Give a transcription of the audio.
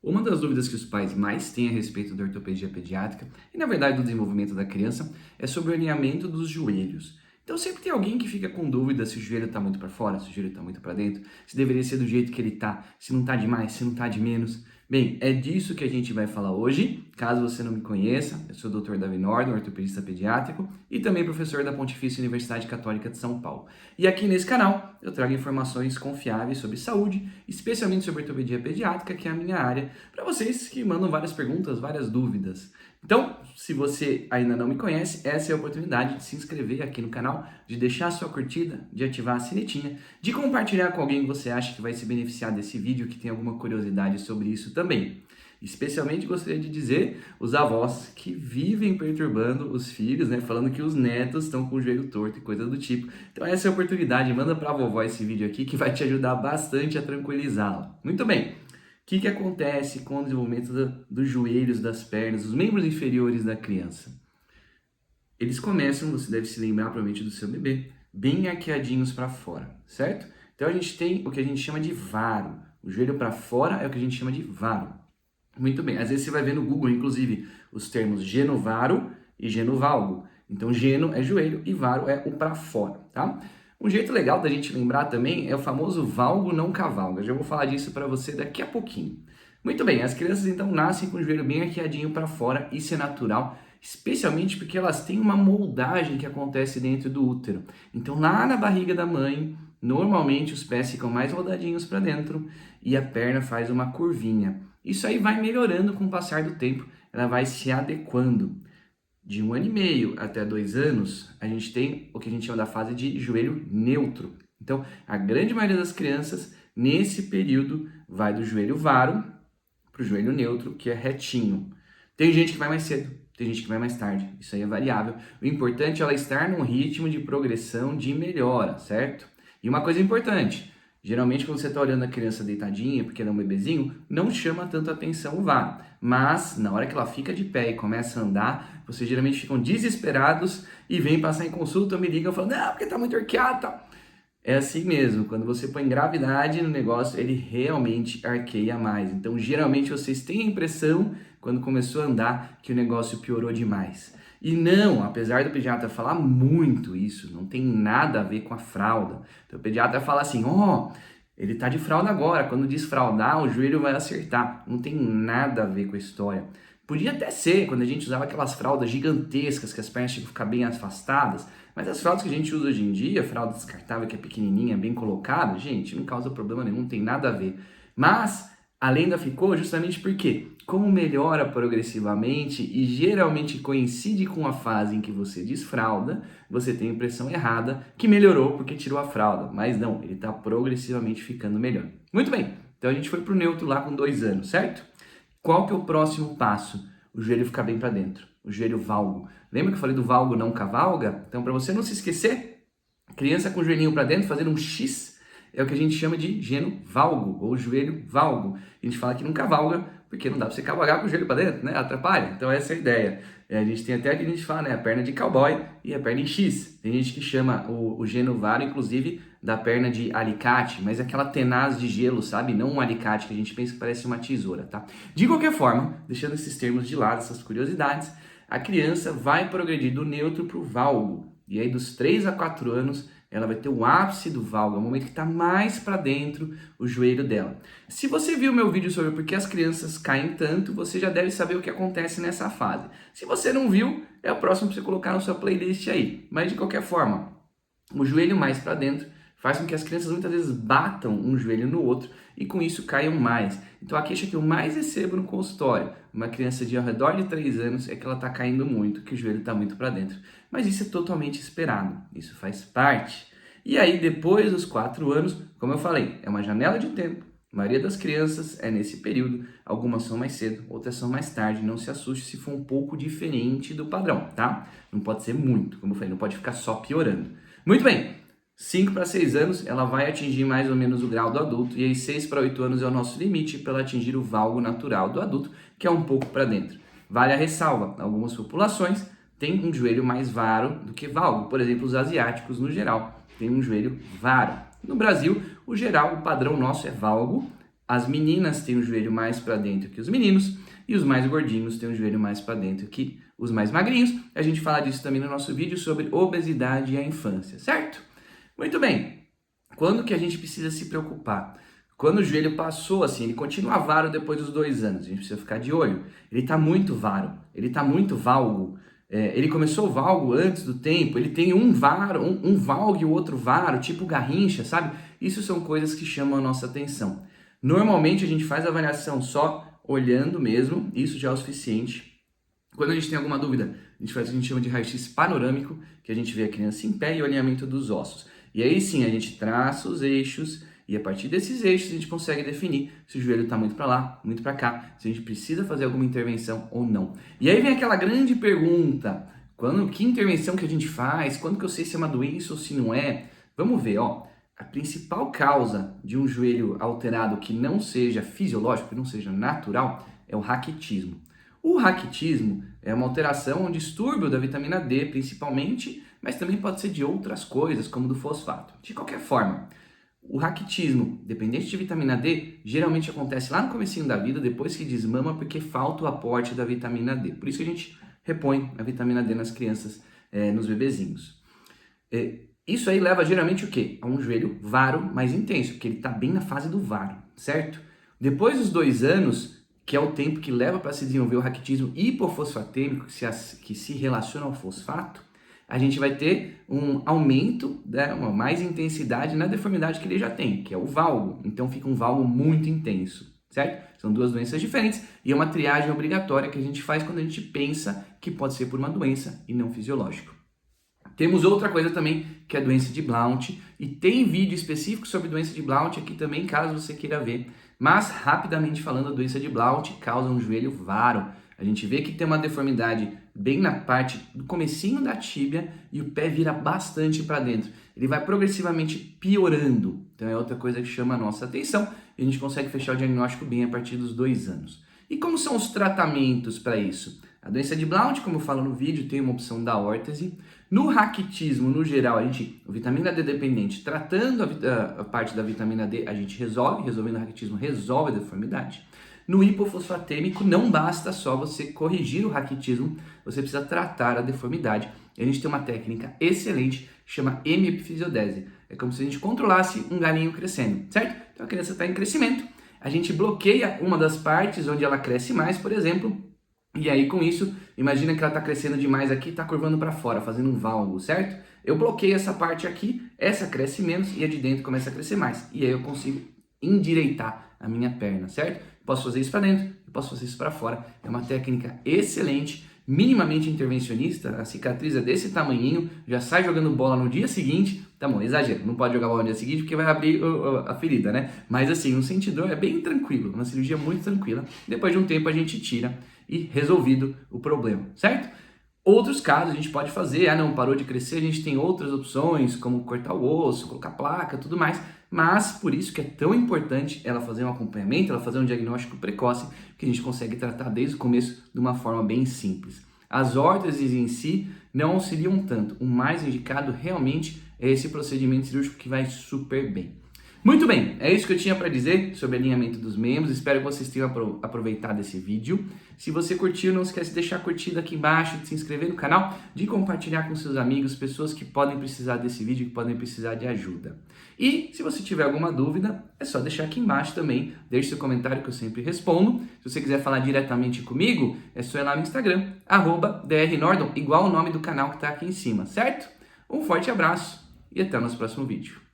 Uma das dúvidas que os pais mais têm a respeito da ortopedia pediátrica e, na verdade, do desenvolvimento da criança é sobre o alinhamento dos joelhos. Então, sempre tem alguém que fica com dúvida se o joelho está muito para fora, se o joelho está muito para dentro, se deveria ser do jeito que ele está, se não está de mais, se não está de menos. Bem, é disso que a gente vai falar hoje. Caso você não me conheça, eu sou o Dr. Davi Nordon, ortopedista pediátrico e também professor da Pontifícia Universidade Católica de São Paulo. E aqui nesse canal eu trago informações confiáveis sobre saúde, especialmente sobre ortopedia pediátrica, que é a minha área, para vocês que mandam várias perguntas, várias dúvidas. Então, se você ainda não me conhece, essa é a oportunidade de se inscrever aqui no canal, de deixar a sua curtida, de ativar a sinetinha, de compartilhar com alguém que você acha que vai se beneficiar desse vídeo, que tem alguma curiosidade sobre isso também. Especialmente gostaria de dizer os avós que vivem perturbando os filhos, né, falando que os netos estão com o joelho torto e coisa do tipo. Então essa é a oportunidade, manda para a vovó esse vídeo aqui que vai te ajudar bastante a tranquilizá-la. Muito bem. O que acontece com o desenvolvimento dos joelhos, das pernas, dos membros inferiores da criança? Eles começam, você deve se lembrar provavelmente do seu bebê, bem arqueadinhos para fora, certo? Então a gente tem o que a gente chama de varo. O joelho para fora é o que a gente chama de varo. Muito bem, às vezes você vai ver no Google, inclusive, os termos genovaro e genovalgo. Então, geno é joelho e varo é o para fora, tá? Um jeito legal da gente lembrar também é o famoso valgo não cavalga. Já vou falar disso para você daqui a pouquinho. Muito bem, as crianças então nascem com o joelho bem arqueadinho para fora, isso é natural, especialmente porque elas têm uma moldagem que acontece dentro do útero. Então, lá na barriga da mãe, normalmente os pés ficam mais rodadinhos para dentro e a perna faz uma curvinha. Isso aí vai melhorando com o passar do tempo, ela vai se adequando. De 1 ano e meio até 2 anos, a gente tem o que a gente chama da fase de joelho neutro. Então, a grande maioria das crianças, nesse período, vai do joelho varo para o joelho neutro, que é retinho. Tem gente que vai mais cedo, tem gente que vai mais tarde, isso aí é variável. O importante é ela estar num ritmo de progressão de melhora, certo? E uma coisa importante, geralmente quando você está olhando a criança deitadinha, porque ela é um bebezinho, não chama tanto atenção o varo. Mas na hora que ela fica de pé e começa a andar, vocês geralmente ficam desesperados e vêm passar em consulta ou me ligam falando, não, porque tá muito arqueado, tá? É assim mesmo, quando você põe gravidade no negócio, ele realmente arqueia mais. Então, geralmente vocês têm a impressão, quando começou a andar, que o negócio piorou demais. E não, apesar do pediatra falar muito isso, não tem nada a ver com a fralda. Então, o pediatra fala assim, ele tá de fralda agora, quando desfraldar, o joelho vai acertar. Não tem nada a ver com a história. Podia até ser, quando a gente usava aquelas fraldas gigantescas, que as pernas tinham que ficar bem afastadas, mas as fraldas que a gente usa hoje em dia, fralda descartável que é pequenininha, bem colocada, gente, não causa problema nenhum, não tem nada a ver. Mas a lenda ficou justamente porque, como melhora progressivamente e geralmente coincide com a fase em que você desfralda, você tem a impressão errada que melhorou porque tirou a fralda. Mas não, ele está progressivamente ficando melhor. Muito bem, então a gente foi para o neutro lá com 2 anos, certo? Qual que é o próximo passo? O joelho ficar bem para dentro, o joelho valgo. Lembra que eu falei do valgo não cavalga? Então, para você não se esquecer, criança com o joelhinho para dentro, fazendo um X, é o que a gente chama de geno valgo, ou joelho valgo. A gente fala que não cavalga, porque não dá para você cavalgar com o joelho para dentro, né? Atrapalha. Então, essa é a ideia. A gente tem até aqui, a gente fala, né? A perna de cowboy e a perna em X. Tem gente que chama o geno varo, inclusive, da perna de alicate, mas é aquela tenaz de gelo, sabe? Não um alicate que a gente pensa que parece uma tesoura, tá? De qualquer forma, deixando esses termos de lado, essas curiosidades, a criança vai progredir do neutro para o valgo. E aí, dos 3 a 4 anos, ela vai ter o ápice do valgo, é o momento que está mais para dentro o joelho dela. Se você viu meu vídeo sobre por que as crianças caem tanto, você já deve saber o que acontece nessa fase. Se você não viu, é o próximo para você colocar na sua playlist aí. Mas de qualquer forma, o joelho mais para dentro faz com que as crianças muitas vezes batam um joelho no outro e com isso caiam mais. Então a queixa que eu mais recebo no consultório, uma criança de ao redor de 3 anos, é que ela está caindo muito, que o joelho está muito para dentro. Mas isso é totalmente esperado, isso faz parte. E aí depois dos 4 anos, como eu falei, é uma janela de tempo. A maioria das crianças é nesse período, algumas são mais cedo, outras são mais tarde. Não se assuste se for um pouco diferente do padrão, tá? Não pode ser muito, como eu falei, não pode ficar só piorando. Muito bem, 5 para 6 anos, ela vai atingir mais ou menos o grau do adulto, e aí 6 para 8 anos é o nosso limite para ela atingir o valgo natural do adulto, que é um pouco para dentro. Vale a ressalva, algumas populações têm um joelho mais varo do que valgo, por exemplo, os asiáticos no geral têm um joelho varo. No Brasil, o geral, o padrão nosso é valgo, as meninas têm o joelho mais para dentro que os meninos e os mais gordinhos têm o joelho mais para dentro que os mais magrinhos. A gente fala disso também no nosso vídeo sobre obesidade e a infância, certo? Muito bem. Quando que a gente precisa se preocupar? Quando o joelho passou assim, ele continua varo depois dos 2 anos, a gente precisa ficar de olho. Ele está muito varo, ele está muito valgo. Ele começou valgo antes do tempo, ele tem um varo, um valgo e o outro varo, tipo garrincha, sabe? Isso são coisas que chamam a nossa atenção. Normalmente a gente faz a avaliação só olhando mesmo, isso já é o suficiente. Quando a gente tem alguma dúvida, a gente faz o que a gente chama de raio-x panorâmico, que a gente vê a criança em pé e o alinhamento dos ossos. E aí sim, a gente traça os eixos e a partir desses eixos a gente consegue definir se o joelho está muito para lá, muito para cá, se a gente precisa fazer alguma intervenção ou não. E aí vem aquela grande pergunta, que intervenção que a gente faz? Quando que eu sei se é uma doença ou se não é? Vamos ver, ó. A principal causa de um joelho alterado que não seja fisiológico, que não seja natural, é o raquitismo. O raquitismo é uma alteração, um distúrbio da vitamina D, principalmente, mas também pode ser de outras coisas, como do fosfato. De qualquer forma, o raquitismo, dependente de vitamina D, geralmente acontece lá no comecinho da vida, depois que desmama, porque falta o aporte da vitamina D. Por isso que a gente repõe a vitamina D nas crianças, nos bebezinhos. Isso aí leva geralmente o quê? A um joelho varo mais intenso, porque ele está bem na fase do varo, certo? Depois dos 2 anos, que é o tempo que leva para se desenvolver o raquitismo hipofosfatêmico, que se relaciona ao fosfato, a gente vai ter um aumento, né, uma mais intensidade na deformidade que ele já tem, que é o valgo. Então fica um valgo muito intenso, certo? São 2 doenças diferentes e é uma triagem obrigatória que a gente faz quando a gente pensa que pode ser por uma doença e não fisiológico. Temos outra coisa também, que é a doença de Blount, e tem vídeo específico sobre doença de Blount aqui também, caso você queira ver. Mas, rapidamente falando, a doença de Blount causa um joelho varo. A gente vê que tem uma deformidade bem na parte do comecinho da tíbia e o pé vira bastante para dentro. Ele vai progressivamente piorando. Então é outra coisa que chama a nossa atenção e a gente consegue fechar o diagnóstico bem a partir dos 2 anos. E como são os tratamentos para isso? A doença de Blount, como eu falo no vídeo, tem uma opção da órtese. No raquitismo, no geral, a vitamina D dependente, tratando a parte da vitamina D, a gente resolvendo o raquitismo, resolve a deformidade. No hipofosfatêmico, não basta só você corrigir o raquitismo, você precisa tratar a deformidade. E a gente tem uma técnica excelente, chama hemiepifisiodese. É como se a gente controlasse um galinho crescendo, certo? Então a criança está em crescimento, a gente bloqueia uma das partes onde ela cresce mais, por exemplo, e aí com isso, imagina que ela está crescendo demais aqui, está curvando para fora, fazendo um valgo, certo? Eu bloqueio essa parte aqui, essa cresce menos e a de dentro começa a crescer mais. E aí eu consigo endireitar a minha perna, certo? Posso fazer isso para dentro, posso fazer isso para fora. É uma técnica excelente, minimamente intervencionista. A cicatriz é desse tamanhinho, já sai jogando bola no dia seguinte. Tá bom, exagero, não pode jogar bola no dia seguinte porque vai abrir a ferida, né? Mas assim, um sentidor é bem tranquilo, uma cirurgia muito tranquila. Depois de um tempo a gente tira e resolvido o problema, certo? Outros casos a gente pode fazer, não, parou de crescer, a gente tem outras opções, como cortar o osso, colocar placa, tudo mais, mas por isso que é tão importante ela fazer um acompanhamento, ela fazer um diagnóstico precoce, que a gente consegue tratar desde o começo de uma forma bem simples. As órteses em si não auxiliam tanto, o mais indicado realmente é esse procedimento cirúrgico que vai super bem. Muito bem, é isso que eu tinha para dizer sobre alinhamento dos membros, espero que vocês tenham aproveitado esse vídeo. Se você curtiu, não esquece de deixar curtida aqui embaixo, de se inscrever no canal, de compartilhar com seus amigos, pessoas que podem precisar desse vídeo, que podem precisar de ajuda. E se você tiver alguma dúvida, é só deixar aqui embaixo também, deixe seu comentário que eu sempre respondo. Se você quiser falar diretamente comigo, é só ir lá no Instagram, @drnordon, igual o nome do canal que está aqui em cima, certo? Um forte abraço e até o nosso próximo vídeo.